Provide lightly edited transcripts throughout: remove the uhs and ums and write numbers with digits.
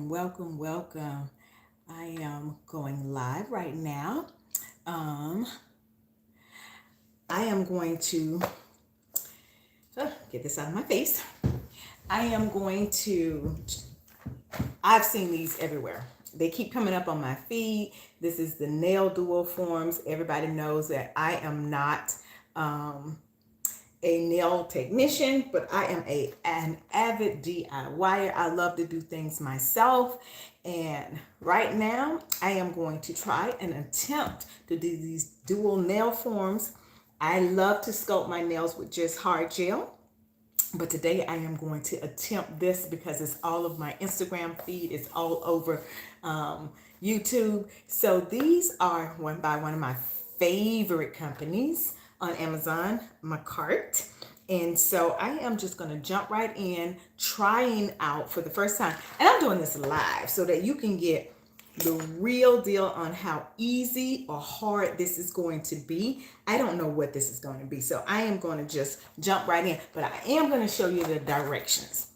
welcome. I am going live right now. Um, I am going to get this out of my face. I am going to, I've seen these everywhere. They keep coming up on my feed. This is the nail duo forms. Everybody knows that I am not a nail technician, but I am an avid DIYer. I love to do things myself. And right now, I am going to try and attempt to do these dual nail forms. I love to sculpt my nails with just hard gel. But today I am going to attempt this because it's all of my Instagram feed. It's all over YouTube. So these are one by one of my favorite companies on Amazon, my cart. And so I am just going to jump right in, trying out for the first time. And I'm doing this live so that you can get the real deal on how easy or hard this is going to be. I don't know what this is going to be. So I am going to just jump right in, but I am going to show you the directions.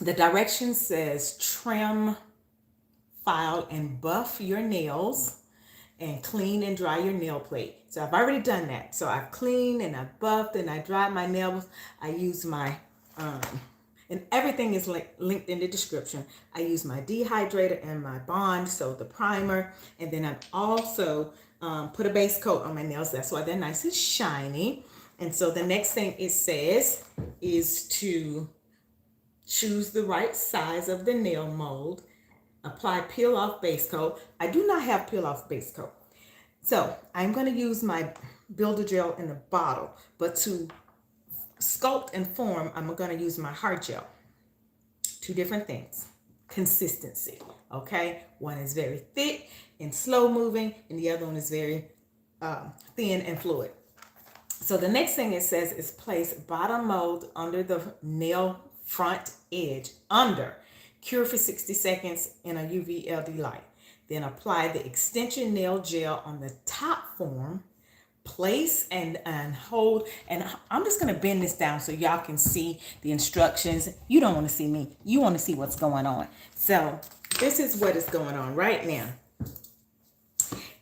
The directions says trim, file, and buff your nails and clean and dry your nail plate. So I've already done that. So I've cleaned and I've buffed and I dried my nails. I use my and everything is linked in the description. I use my dehydrator and my bond, so the primer, and then I've also put a base coat on my nails. That's why they're nice and shiny. And so the next thing it says is to choose the right size of the nail mold, apply peel off base coat. I do not have peel off base coat. So I'm going to use my builder gel in a bottle, but to sculpt and form, I'm going to use my hard gel. Two different things. Consistency, okay? One is very thick and slow moving, and the other one is very thin and fluid. So the next thing it says is place bottom mold under the nail front edge, cure for 60 seconds in a UV LD light. Then apply the extension nail gel on the top form, place and hold, and I'm just going to bend this down so y'all can see the instructions. You don't want to see me, you want to see what's going on. So this is what is going on right now,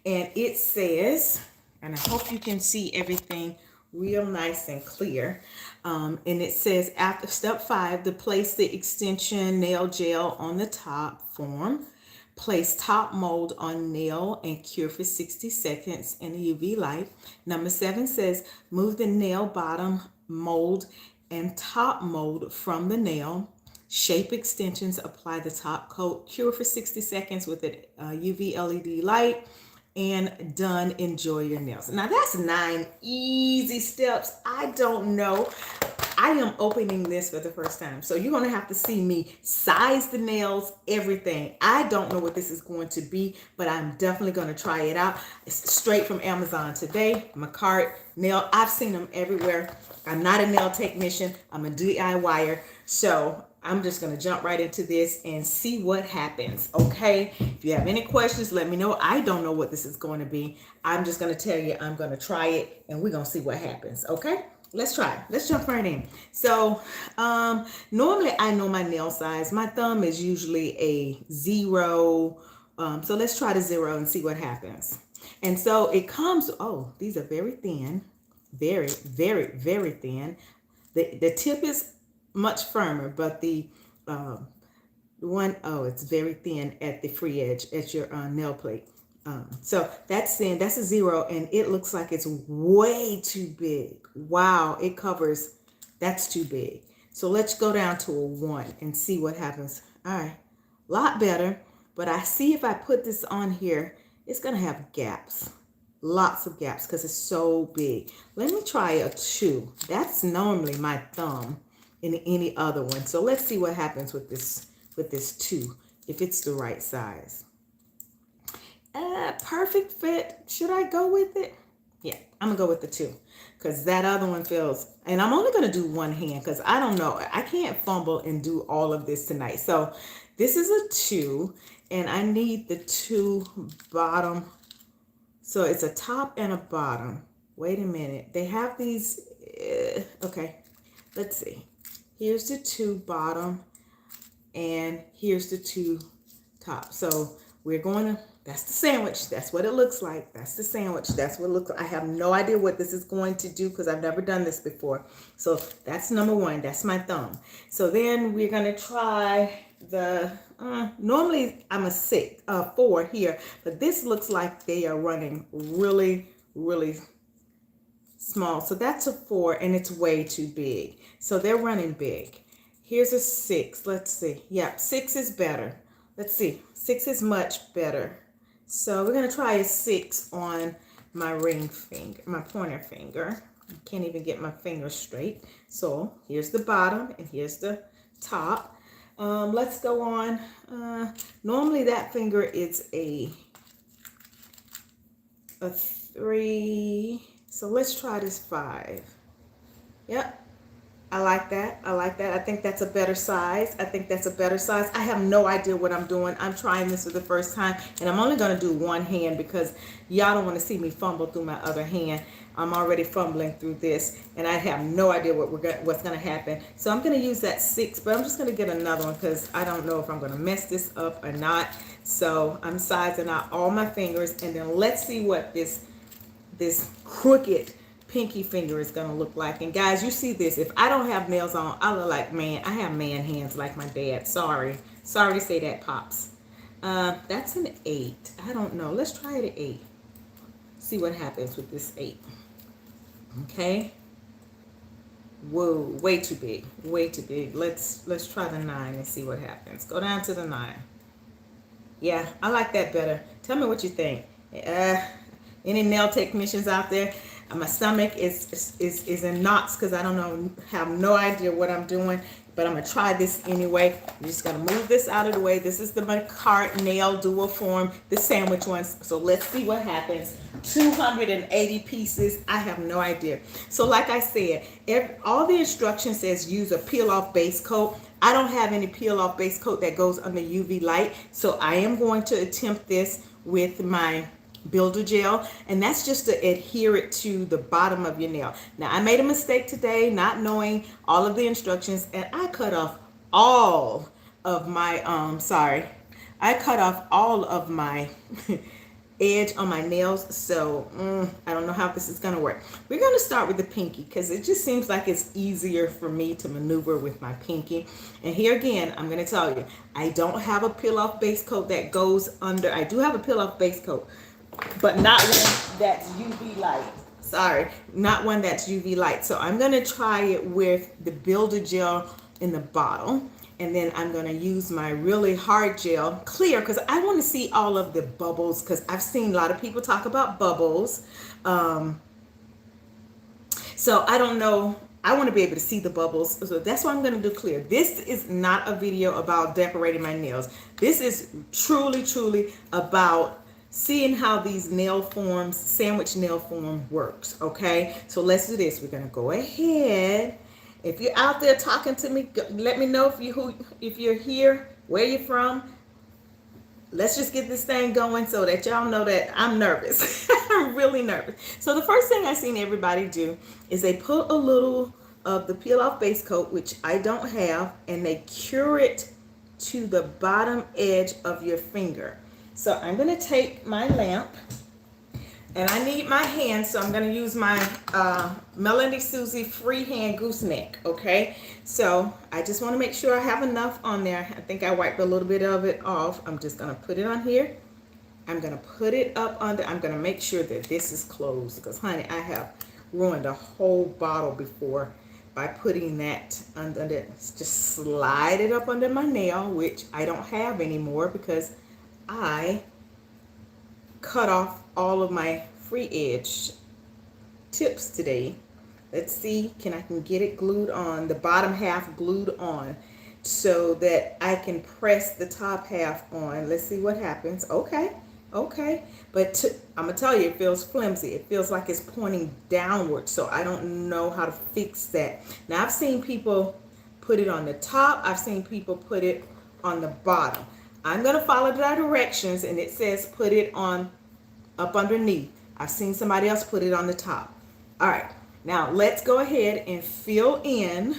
and it says, and I hope you can see everything real nice and clear, and it says after step 5 to place the extension nail gel on the top form. Place top mold on nail and cure for 60 seconds in a UV light. Number 7 says move the nail bottom mold and top mold from the nail. Shape extensions, apply the top coat, cure for 60 seconds with a UV LED light, and done. Enjoy your nails. Now that's 9 easy steps. I don't know. I am opening this for the first time. So you're going to have to see me size the nails, everything. I don't know what this is going to be, but I'm definitely going to try it out. It's straight from Amazon today. My cart, nail, I've seen them everywhere. I'm not a nail technician. I'm a DIYer. So I'm just going to jump right into this and see what happens. Okay. If you have any questions, let me know. I don't know what this is going to be. I'm just going to tell you, I'm going to try it and we're going to see what happens. Okay. Let's try. Let's jump right in. So normally I know my nail size. My thumb is usually a 0. So let's try the 0 and see what happens. And so it comes, oh, these are very thin. Very, very, very thin. The tip is much firmer, but the one, oh, it's very thin at the free edge at your nail plate. So that's thin, that's a 0, and it looks like it's way too big. Wow, it covers, that's too big. So let's go down to a 1 and see what happens. All right, a lot better, but I see if I put this on here, it's gonna have gaps, lots of gaps because it's so big. Let me try a 2. That's normally my thumb in any other one. So let's see what happens with this 2, if it's the right size. Perfect fit. Should I go with it? Yeah, I'm gonna go with the 2 because that other one feels, and I'm only gonna do one hand because I don't know, I can't fumble and do all of this tonight. So this is a 2 and I need the 2 bottom. So it's a top and a bottom. Wait a minute, they have these, okay, let's see. Here's the 2 bottom and here's the two top. So we're going to, that's the sandwich. That's what it looks like. That's the sandwich. That's what it looks like. I have no idea what this is going to do because I've never done this before. So that's number one. That's my thumb. So then we're going to try the, normally I'm a 4 here, but this looks like they are running really, really small. So that's a 4 and it's way too big. So they're running big. Here's a 6. Let's see. Yep, 6 is better. Let's see. 6 is much better. So we're going to try a 6 on my ring finger, my pointer finger. I can't even get my finger straight. So here's the bottom and here's the top. Let's go on. Normally that finger is a 3. So let's try this 5. Yep. I like that. I like that. I think that's a better size. I think that's a better size. I have no idea what I'm doing. I'm trying this for the first time, and I'm only going to do one hand because y'all don't want to see me fumble through my other hand. I'm already fumbling through this, and I have no idea what's going to happen. So I'm going to use that 6, but I'm just going to get another one because I don't know if I'm going to mess this up or not. So I'm sizing out all my fingers, and then let's see what this crooked pinky finger is gonna look like. And guys, you see this, if I don't have nails on, I look like man. I have man hands like my dad. Sorry to say that, Pops. That's an 8. I don't know, let's try it at 8, see what happens with this 8. Okay, whoa, way too big, way too big. Let's try the 9 and see what happens. Go down to the 9. Yeah, I like that better. Tell me what you think. Any nail technicians out there? My stomach is in knots because I have no idea what I'm doing, but I'm gonna try this anyway. I'm just gonna move this out of the way. This is the Macart nail dual form, the sandwich ones. So let's see what happens. 280 pieces. I have no idea. So like I said, all the instructions says use a peel off base coat. I don't have any peel off base coat that goes under UV light, so I am going to attempt this with my builder gel, and that's just to adhere it to the bottom of your nail. Now I made a mistake today not knowing all of the instructions, and I cut off all of my I cut off all of my edge on my nails. So I don't know how this is gonna work. We're gonna start with the pinky because it just seems like it's easier for me to maneuver with my pinky. And here again, I'm gonna tell you, I don't have a peel off base coat that goes under. I do have a peel off base coat, but not one that's UV light. Sorry, not one that's UV light. So I'm going to try it with the builder gel in the bottle. And then I'm going to use my really hard gel, clear, because I want to see all of the bubbles, because I've seen a lot of people talk about bubbles. So I don't know. I want to be able to see the bubbles. So that's why I'm going to do clear. This is not a video about decorating my nails. This is truly, truly about seeing how these nail forms, sandwich nail form works. Okay, so let's do this. We're gonna go ahead. If you're out there talking to me, let me know if you're here, where you're from. Let's just get this thing going so that y'all know that I'm nervous. I'm really nervous. So the first thing I've seen everybody do is they put a little of the peel off base coat, which I don't have, and they cure it to the bottom edge of your finger. So I'm going to take my lamp, and I need my hand, so I'm going to use my Melanie Susie freehand gooseneck, okay? So I just want to make sure I have enough on there. I think I wiped a little bit of it off. I'm just going to put it on here. I'm going to put it up under. I'm going to make sure that this is closed because, honey, I have ruined a whole bottle before by putting that under it. Just slide it up under my nail, which I don't have anymore because I cut off all of my free edge tips today. Let's see, I can get it glued on, the bottom half glued on so that I can press the top half on. Let's see what happens. Okay, but I'm gonna tell you, it feels flimsy. It feels like it's pointing downward, so I don't know how to fix that. Now I've seen people put it on the top. I've seen people put it on the bottom. I'm going to follow the directions, and it says put it on up underneath. I've seen somebody else put it on the top. All right, now let's go ahead and fill in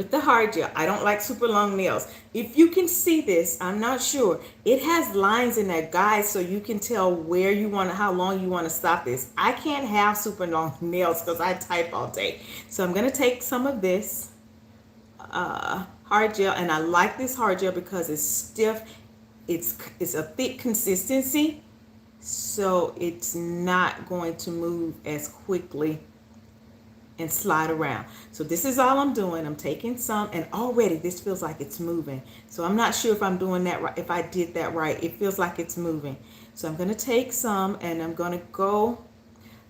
with the hard gel. I don't like super long nails. If you can see this, I'm not sure. It has lines in that guide so you can tell where you want to, how long you want to stop this. I can't have super long nails because I type all day. So I'm going to take some of this hard gel, and I like this hard gel because it's stiff. It's a thick consistency, so it's not going to move as quickly and slide around. So this is all I'm doing. I'm taking some, and already this feels like it's moving. So I'm not sure if I'm doing that right, if I did that right. It feels like it's moving. So I'm going to take some, and I'm going to go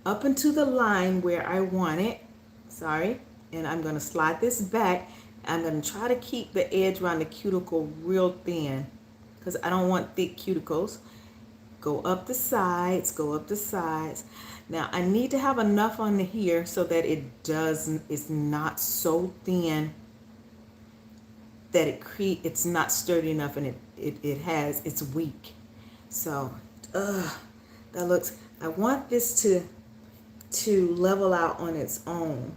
up into the line where I want it. Sorry. And I'm going to slide this back. I'm going to try to keep the edge around the cuticle real thin because I don't want thick cuticles. Go up the sides, go up the sides. Now I need to have enough on here so that it's not so thin that it's not sturdy enough, and it's weak. So that looks, I want this to level out on its own.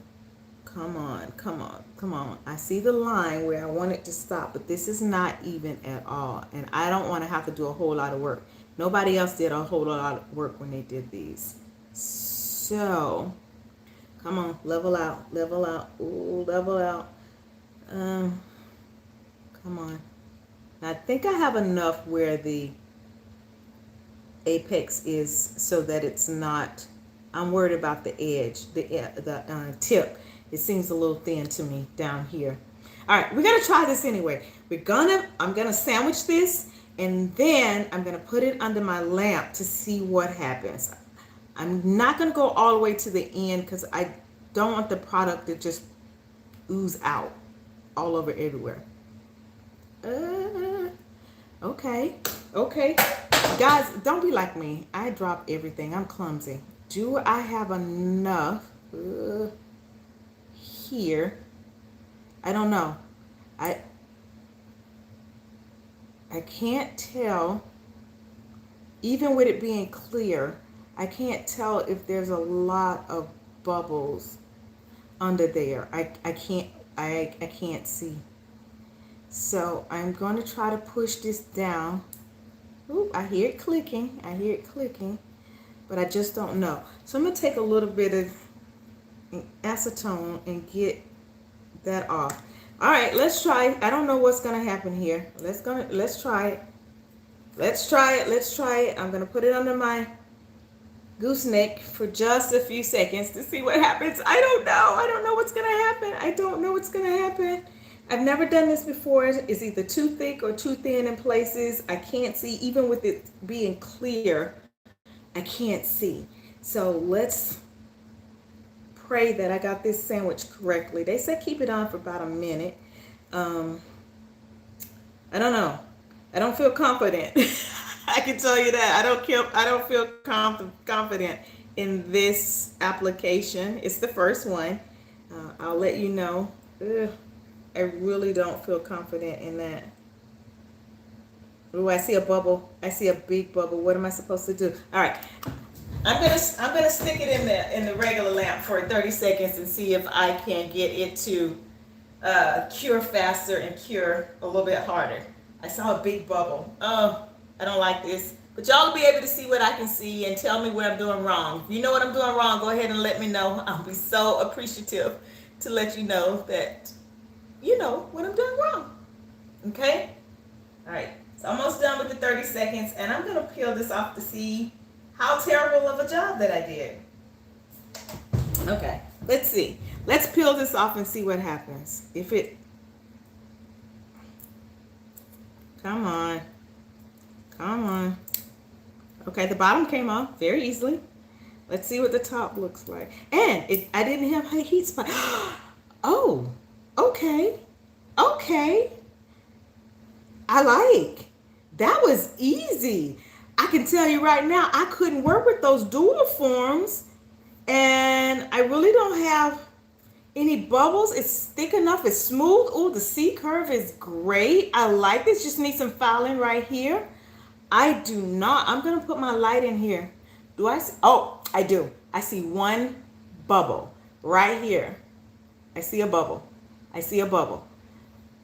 Come on, come on, come on. I see the line where I want it to stop, but this is not even at all. And I don't want to have to do a whole lot of work. Nobody else did a whole lot of work when they did these. So, come on, level out, ooh, level out. Come on. Now, I think I have enough where the apex is so that it's not, I'm worried about the edge, the tip. It seems a little thin to me down here. All right, we're gonna try this anyway. I'm gonna sandwich this, and then I'm gonna put it under my lamp to see what happens. I'm not gonna go all the way to the end because I don't want the product to just ooze out all over everywhere. Okay. Guys, don't be like me. I drop everything. I'm clumsy. Do I have enough here? I don't know. I can't tell, even with it being clear, I can't tell if there's a lot of bubbles under there. I can't see. So I'm going to try to push this down. Ooh, I hear it clicking. But I just don't know. So I'm going to take a little bit of acetone and get that off. All right, let's try. I don't know what's going to happen here. Let's try it. Let's try it. I'm going to put it under my gooseneck for just a few seconds to see what happens. I don't know what's going to happen. I've never done this before. It's either too thick or too thin in places. I can't see. Even with it being clear, I can't see. So let's pray that I got this sandwich correctly. They said keep it on for about a minute. I don't know. I don't feel confident. I can tell you that. I don't feel confident in this application. It's the first one. I'll let you know. I really don't feel confident in that. Oh, I see a bubble. I see a big bubble. What am I supposed to do? All right. I'm gonna stick it in the regular lamp for 30 seconds and see if I can get it to cure faster and cure a little bit harder. I saw a big bubble. Oh, I don't like this. But y'all will be able to see what I can see and tell me where I'm doing wrong. If you know what I'm doing wrong, go ahead and let me know. I'll be so appreciative to let you know that you know what I'm doing wrong. Okay? All right. It's almost done with the 30 seconds, and I'm going to peel this off to see how terrible of a job that I did. Okay. Let's see. Let's peel this off and see what happens. Come on. Okay, the bottom came off very easily. Let's see what the top looks like. And I didn't have a heat spot. Oh, okay. That was easy. I can tell you right now, I couldn't work with those dual forms, and I really don't have any bubbles. It's thick enough. It's smooth. Oh, the C curve is great. I like this. Just need some filing right here. I do not. I'm going to put my light in here. Do I see? Oh, I do. I see one bubble right here. I see a bubble. I see a bubble.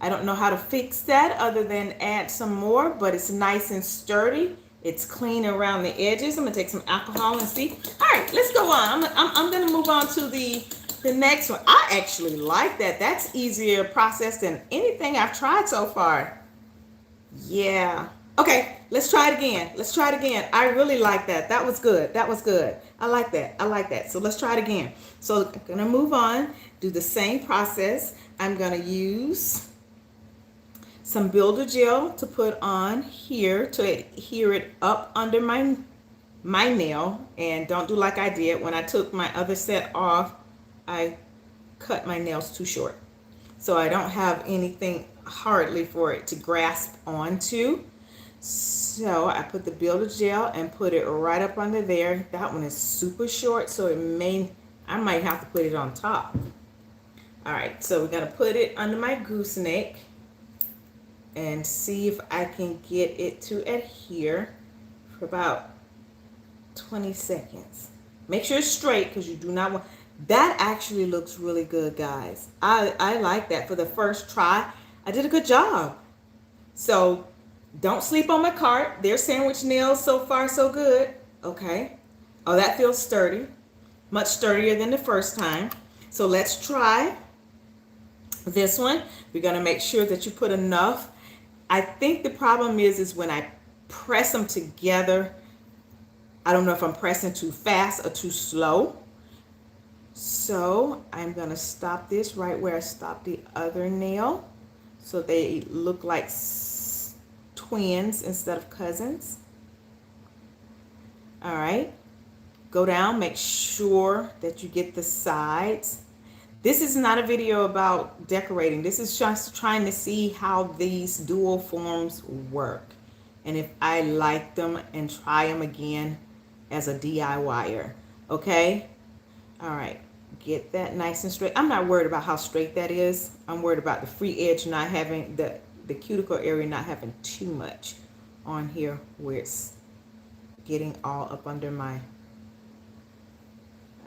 I don't know how to fix that other than add some more, but it's nice and sturdy. It's clean around the edges. I'm gonna take some alcohol and see. All right, let's go on. I'm gonna move on to the next one. I actually like that. That's easier process than anything I've tried so far. Yeah. Okay, let's try it again. Let's try it again. I really like that. That was good. That was good. I like that. I like that. So let's try it again. So I'm gonna move on, do the same process. I'm gonna use some builder gel to put on here to adhere it up under my nail. And don't do like I did when I took my other set off. I cut my nails too short, so I don't have anything hardly for it to grasp onto. So I put the builder gel and put it right up under there. That one is super short, so I might have to put it on top. All right, so we're gonna put it under my gooseneck and see if I can get it to adhere for about 20 seconds. Make sure it's straight because you do not want, that actually looks really good, guys. I like that. For the first try, I did a good job. So don't sleep on my cart. There's sandwich nails. So far, so good. Okay. Oh, that feels sturdy. Much sturdier than the first time. So let's try this one. We're going to make sure that you put enough. I think the problem is when I press them together, I don't know if I'm pressing too fast or too slow. So I'm going to stop this right where I stopped the other nail, so they look like twins instead of cousins. All right. Go down, make sure that you get the sides. This is not a video about decorating. This is just trying to see how these dual forms work and if I like them and try them again as a DIYer. Okay? All right. Get that nice and straight. I'm not worried about how straight that is. I'm worried about the free edge not having, the cuticle area not having too much on here where it's getting all up under my...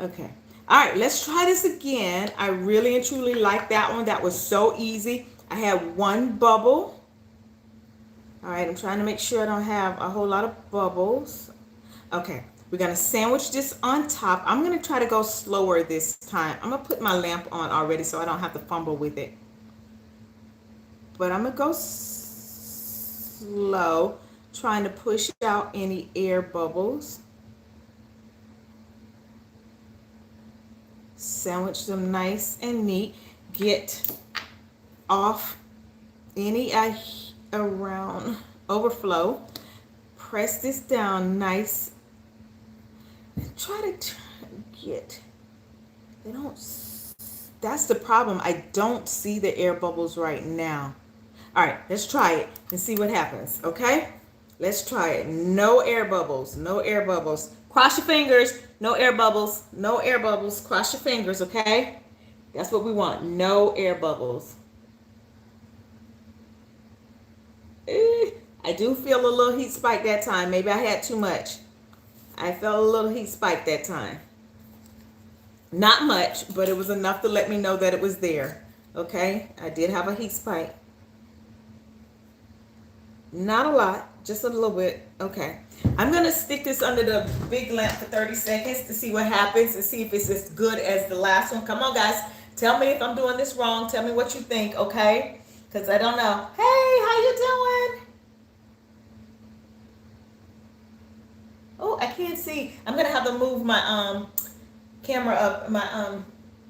Okay. All right, let's try this again. I really and truly like that one. That was so easy. I had one bubble. All right, I'm trying to make sure I don't have a whole lot of bubbles. Okay, we're going to sandwich this on top. I'm going to try to go slower this time. I'm going to put my lamp on already so I don't have to fumble with it. But I'm going to go slow, trying to push out any air bubbles. Sandwich them nice and neat. Get off any around overflow. Press this down nice. Try to get, they don't, that's the problem. I don't see the air bubbles right now. All right, let's try it and see what happens. Okay, let's try it. No air bubbles, no air bubbles. Cross your fingers. No air bubbles. No air bubbles. Cross your fingers, okay? That's what we want. No air bubbles. I do feel a little heat spike that time. Maybe I had too much. I felt a little heat spike that time. Not much, but it was enough to let me know that it was there. Okay? I did have a heat spike. Not a lot. Just a little bit. Okay. I'm going to stick this under the big lamp for 30 seconds to see what happens and see if it's as good as the last one. Come on, guys. Tell me if I'm doing this wrong. Tell me what you think, okay? Because I don't know. Hey, how you doing? Oh, I can't see. I'm going to have to move my camera up, my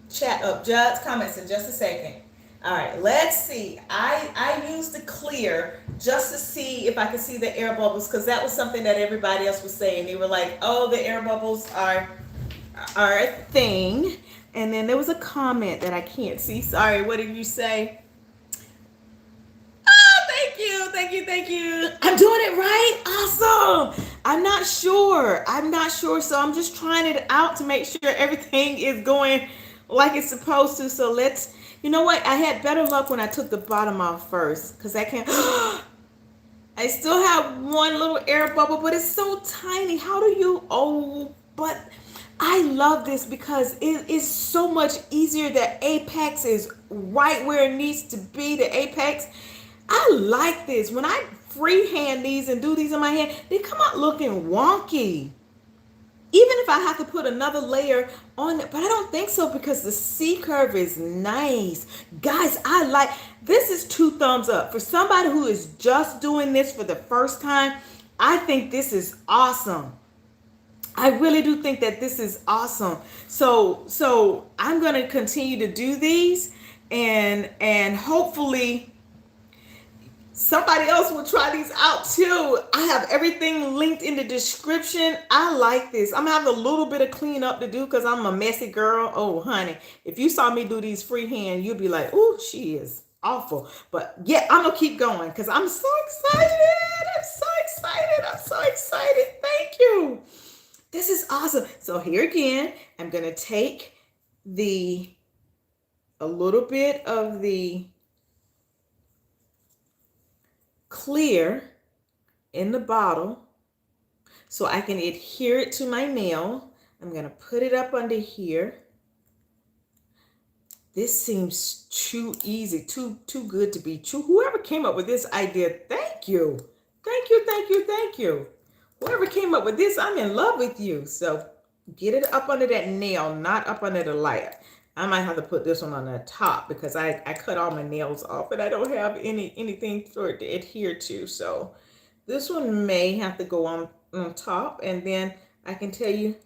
chat up. Jud's comments in just a second. All right, let's see. I used the clear just to see if I could see the air bubbles, because that was something that everybody else was saying. They were like, oh, the air bubbles are a thing. And then there was a comment that I can't see. Sorry, what did you say? Oh, thank you, thank you, thank you. I'm doing it right? Awesome. I'm not sure, so I'm just trying it out to make sure everything is going like it's supposed to. So let's... You know what? I had better luck when I took the bottom off first, because I can't. I still have one little air bubble, but it's so tiny. How do you? Oh, but I love this because it is so much easier. The apex is right where it needs to be. The apex. I like this. When I freehand these and do these in my hand, they come out looking wonky. Even if I have to put another layer on it, but I don't think so because the C curve is nice. Guys, I like, this is 2 thumbs up. For somebody who is just doing this for the first time, I think this is awesome. I really do think that this is awesome. So I'm going to continue to do these and hopefully somebody else will try these out too. I have everything linked in the description. I like this. I'm gonna have a little bit of cleanup to do because I'm a messy girl. Oh, honey, if you saw me do these freehand, you'd be like, oh, she is awful. But yeah, I'm gonna keep going because I'm so excited. I'm so excited. I'm so excited. Thank you. This is awesome. So here again, I'm gonna take a little bit of the clear in the bottle so I can adhere it to my nail. I'm going to put it up under here. This seems too easy, too good to be true. Whoever came up with this idea, thank you. Thank you, thank you, thank you. Whoever came up with this, I'm in love with you. So get it up under that nail, not up under the light. I might have to put this one on the top because I cut all my nails off and I don't have anything for it to adhere to. So this one may have to go on top, and then I can tell you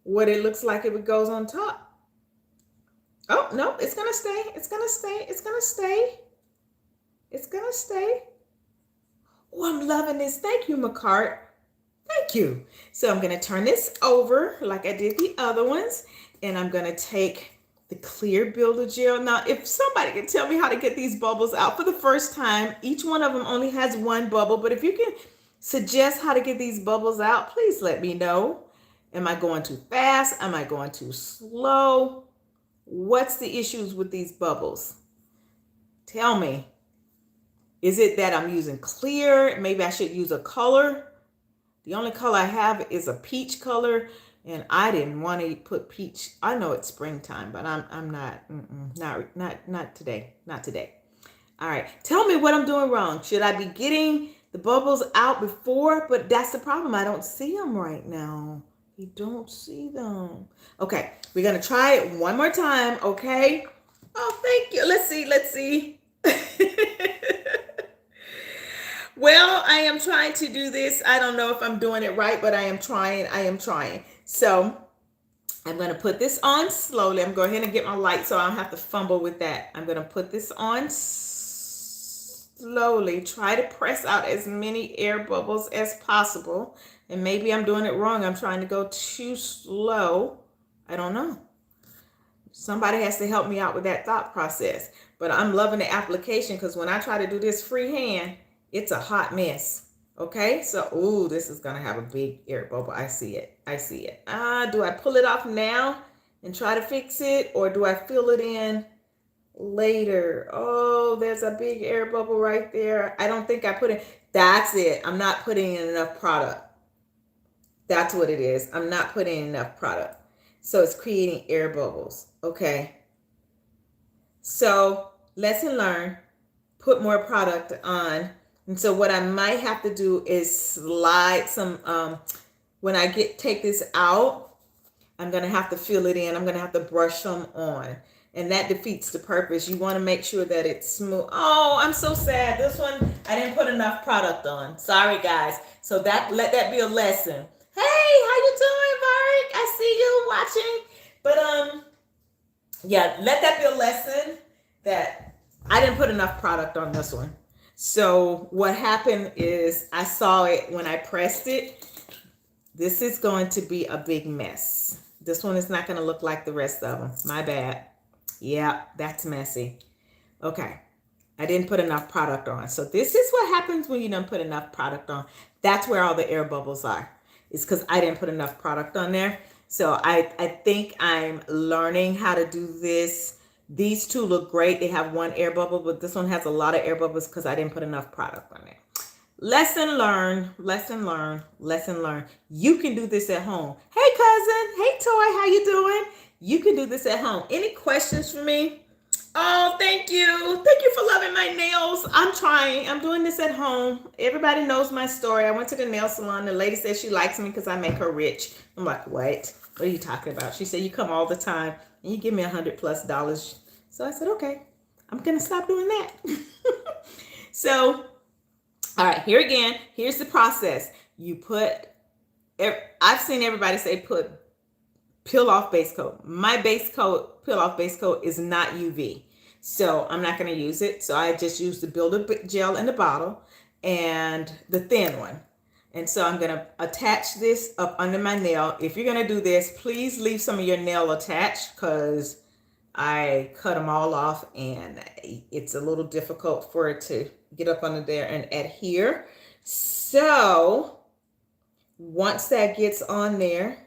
what it looks like if it goes on top. Oh, no, it's going to stay. It's going to stay. It's going to stay. It's going to stay. Oh, I'm loving this. Thank you, McCart. Thank you. So I'm going to turn this over like I did the other ones. And I'm going to take the clear builder gel. Now, if somebody can tell me how to get these bubbles out for the first time, each one of them only has 1 bubble. But if you can suggest how to get these bubbles out, please let me know. Am I going too fast? Am I going too slow? What's the issues with these bubbles? Tell me. Is it that I'm using clear? Maybe I should use a color. The only color I have is a peach color. And I didn't want to put peach. I know it's springtime, but I'm not today. Not today. All right. Tell me what I'm doing wrong. Should I be getting the bubbles out before? But that's the problem. I don't see them right now. You don't see them. Okay. We're going to try it one more time. Okay. Oh, thank you. Let's see. Let's see. Well, I am trying to do this. I don't know if I'm doing it right, but I am trying. I am trying. So I'm going to put this on slowly. I'm going to go ahead and get my light so I don't have to fumble with that. I'm going to put this on slowly. Try to press out as many air bubbles as possible. And maybe I'm doing it wrong. I'm trying to go too slow. I don't know. Somebody has to help me out with that thought process. But I'm loving the application because when I try to do this freehand, it's a hot mess. Okay, so, ooh, this is going to have a big air bubble. I see it. I see it. Do I pull it off now and try to fix it? Or do I fill it in later? Oh, there's a big air bubble right there. I don't think I put it. That's it. I'm not putting in enough product. That's what it is. I'm not putting in enough product. So it's creating air bubbles. Okay. So lesson learned. Put more product on. And so what I might have to do is slide some, when I take this out, I'm going to have to fill it in. I'm going to have to brush some on. And that defeats the purpose. You want to make sure that it's smooth. Oh, I'm so sad. This one, I didn't put enough product on. Sorry, guys. So let that be a lesson. Hey, how you doing, Mark? I see you watching. But, yeah, let that be a lesson that I didn't put enough product on this one. So what happened is I saw it when I pressed it. This is going to be a big mess. This one is not going to look like the rest of them. My bad. Yeah, that's messy. Okay. I didn't put enough product on. So this is what happens when you don't put enough product on. That's where all the air bubbles are. It's because I didn't put enough product on there. So I think I'm learning how to do this. These two look great. They have 1 air bubble, but this one has a lot of air bubbles because I didn't put enough product on it. Lesson learned, lesson learned, lesson learned. You can do this at home. Hey cousin, hey Toy, how you doing? You can do this at home. Any questions for me? Oh, thank you. Thank you for loving my nails. I'm trying. I'm doing this at home. Everybody knows my story. I went to the nail salon. The lady said she likes me because I make her rich. I'm like, what? What are you talking about? She said, you come all the time and you give me $100+. So I said, okay, I'm going to stop doing that. So, all right, here again, here's the process. You put, I've seen everybody say put peel off base coat. My base coat, peel off base coat is not UV. So I'm not going to use it. So I just use the builder gel in the bottle and the thin one. And so I'm going to attach this up under my nail. If you're going to do this, please leave some of your nail attached because I cut them all off and it's a little difficult for it to get up under there and adhere. So once that gets on there,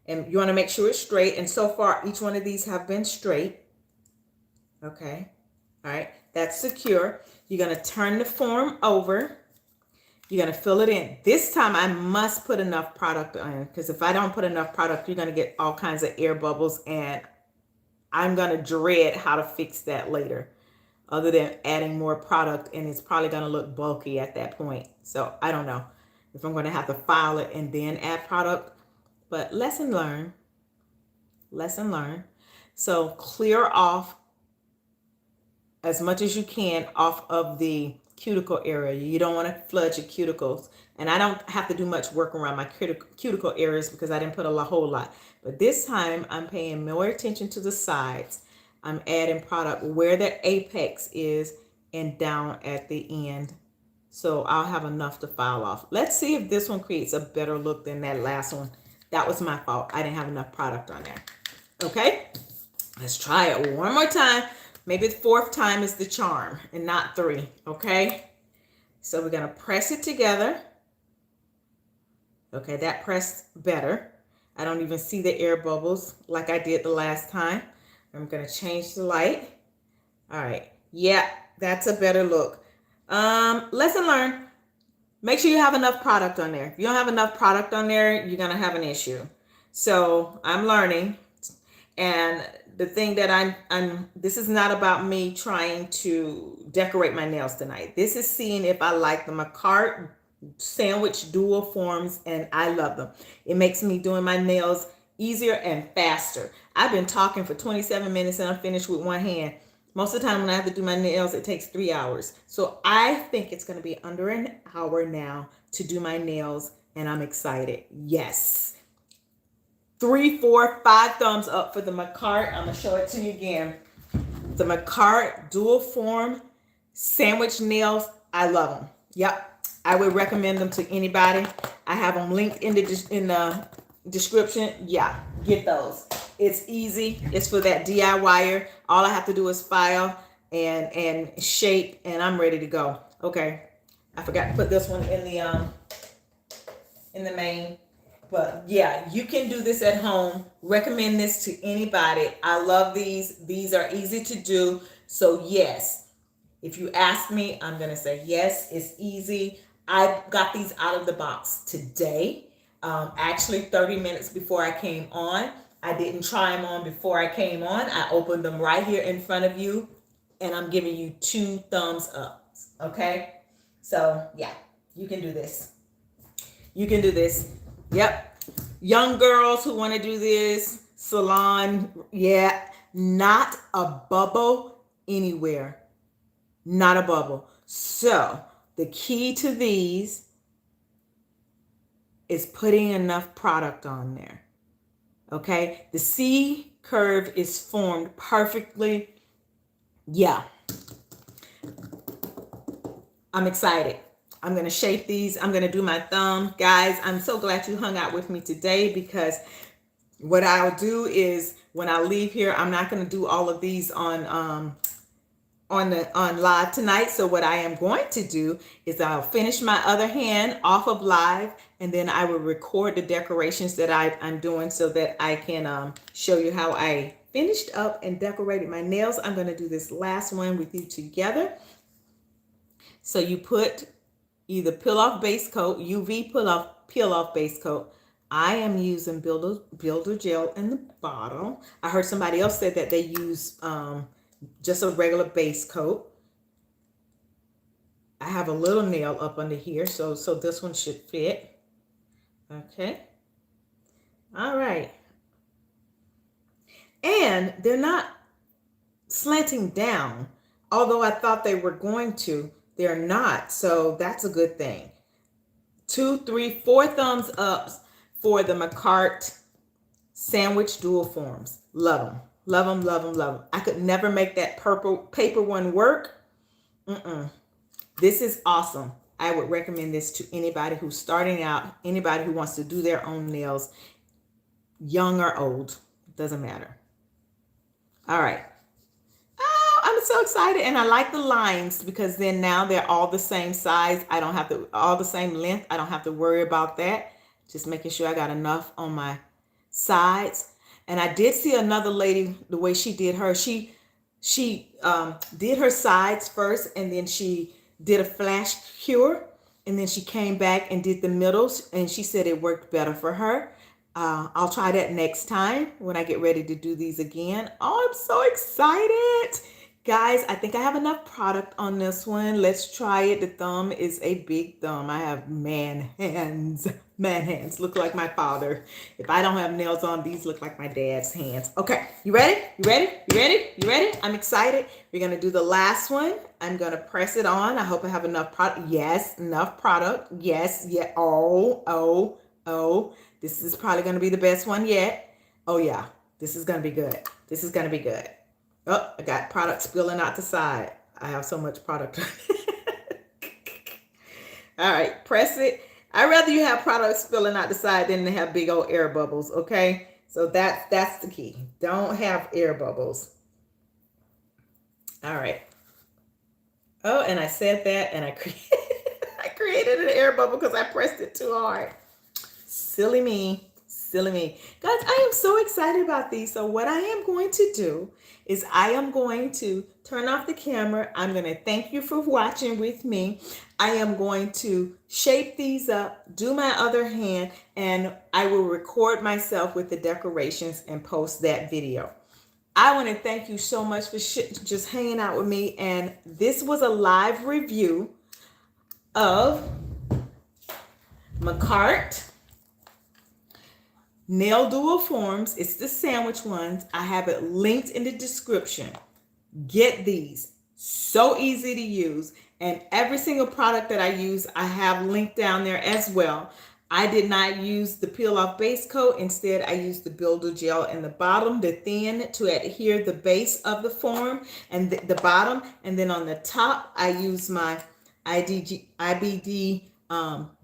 and you want to make sure it's straight. And so far, each one of these have been straight. Okay. All right. That's secure. You're going to turn the form over. You're going to fill it in. This time, I must put enough product on because if I don't put enough product, you're going to get all kinds of air bubbles. And I'm going to dread how to fix that later other than adding more product. And it's probably going to look bulky at that point. So I don't know if I'm going to have to file it and then add product. But lesson learned, lesson learned. So clear off as much as you can off of the cuticle area. You don't want to flood your cuticles. And I don't have to do much work around my cuticle areas because I didn't put a whole lot. But this time I'm paying more attention to the sides. I'm adding product where the apex is and down at the end. So I'll have enough to file off. Let's see if this one creates a better look than that last one. That was my fault. I didn't have enough product on there. Okay, let's try it one more time. Maybe the fourth time is the charm and not 3. Okay, so we're going to press it together. Okay, that pressed better. I don't even see the air bubbles like I did the last time. I'm going to change the light. All right. Yeah, that's a better look. Lesson learned. Make sure you have enough product on there. If you don't have enough product on there, you're going to have an issue. So I'm learning. And the thing that this is not about me trying to decorate my nails tonight. This is seeing if I like them. Macart sandwich dual forms, and I love them. It makes me doing my nails easier and faster. I've been talking for 27 minutes and I'm finished with one hand. Most of the time when I have to do my nails, it takes 3 hours. So I think it's going to be under an hour now to do my nails, and I'm excited. Yes. 3, 4, 5 thumbs up for the Macart. I'm going to show it to you again. The Macart dual form sandwich nails. I love them. Yep. I would recommend them to anybody. I have them linked in the description. Yeah, get those. It's easy. It's for that DIYer. All I have to do is file and shape, and I'm ready to go. Okay, I forgot to put this one in the main. But yeah, you can do this at home. Recommend this to anybody. I love these. These are easy to do. So yes, if you ask me, I'm gonna say yes. It's easy. I got these out of the box today. Actually 30 minutes before I came on. I didn't try them on before I came on. I opened them right here in front of you, and I'm giving you 2 thumbs up. Okay? So, yeah, you can do this. You can do this. Yep. Young girls who want to do this, salon, yeah, not a bubble anywhere. Not a bubble. So, the key to these is putting enough product on there. Okay, the C curve is formed perfectly. Yeah, I'm excited. I'm going to shape these. I'm going to do my thumb. Guys, I'm so glad you hung out with me today because what I'll do is when I leave here, I'm not going to do all of these on live tonight. So what I am going to do is I'll finish my other hand off of live, and then I will record the decorations that I'm doing so that I can show you how I finished up and decorated my nails. I'm going to do this last one with you together. So you put either peel-off base coat, UV peel-off base coat. I am using builder gel in the bottom. I heard somebody else said that they use just a regular base coat. I have a little nail up under here, so this one should fit. Okay. All right. And they're not slanting down, although I thought they were going to. They're not, so that's a good thing. 2, 3, 4 thumbs up for the McCart sandwich dual forms. Love them. Love them, love them, love them. I could never make that purple paper one work. This is awesome. I would recommend this to anybody who's starting out, anybody who wants to do their own nails, young or old, doesn't matter. All right. Oh, I'm so excited. And I like the lines because then now they're all the same size. I don't have to, all the same length. I don't have to worry about that. Just making sure I got enough on my sides. And I did see another lady, the way she did her, she did her sides first, and then she did a flash cure, and then she came back and did the middles, and she said it worked better for her. I'll try that next time when I get ready to do these again. Oh, I'm so excited. Guys, I think I have enough product on this one. Let's try it. The thumb is a big thumb. I have man hands. Man hands look like my father. If I don't have nails on, these look like my dad's hands. Okay, you ready? You ready? You ready? You ready? I'm excited. We're going to do the last one. I'm going to press it on. I hope I have enough product. Yes, enough product. Yes, yeah. Oh. This is probably going to be the best one yet. Oh, yeah. This is going to be good. This is going to be good. Oh, I got product spilling out the side. I have so much product. All right, press it. I'd rather you have product spilling out the side than to have big old air bubbles, okay? So that's the key. Don't have air bubbles. All right. Oh, and I said that, and I created an air bubble because I pressed it too hard. Silly me. Silly me. Guys, I am so excited about these. So what I am going to do is I am going to turn off the camera. I'm going to thank you for watching with me. I am going to shape these up, do my other hand, and I will record myself with the decorations and post that video. I want to thank you so much for just hanging out with me. And this was a live review of McCart Nail Dual Forms. It's the sandwich ones. I have it linked in the description. Get these. So easy to use. And every single product that I use, I have linked down there as well. I did not use the peel-off base coat. Instead, I used the builder gel in the bottom, the thin, to adhere the base of the form and the bottom. And then on the top, I use my IBD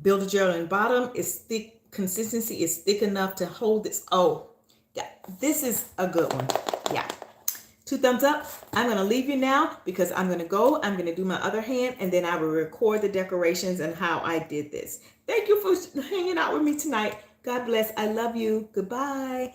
builder gel in the bottom. It's thick. Consistency is thick enough to hold this. Oh, yeah, this is a good one. Yeah. 2 thumbs up. I'm going to leave you now because I'm going to do my other hand, and then I will record the decorations and how I did this. Thank you for hanging out with me tonight. God bless. I love you. Goodbye.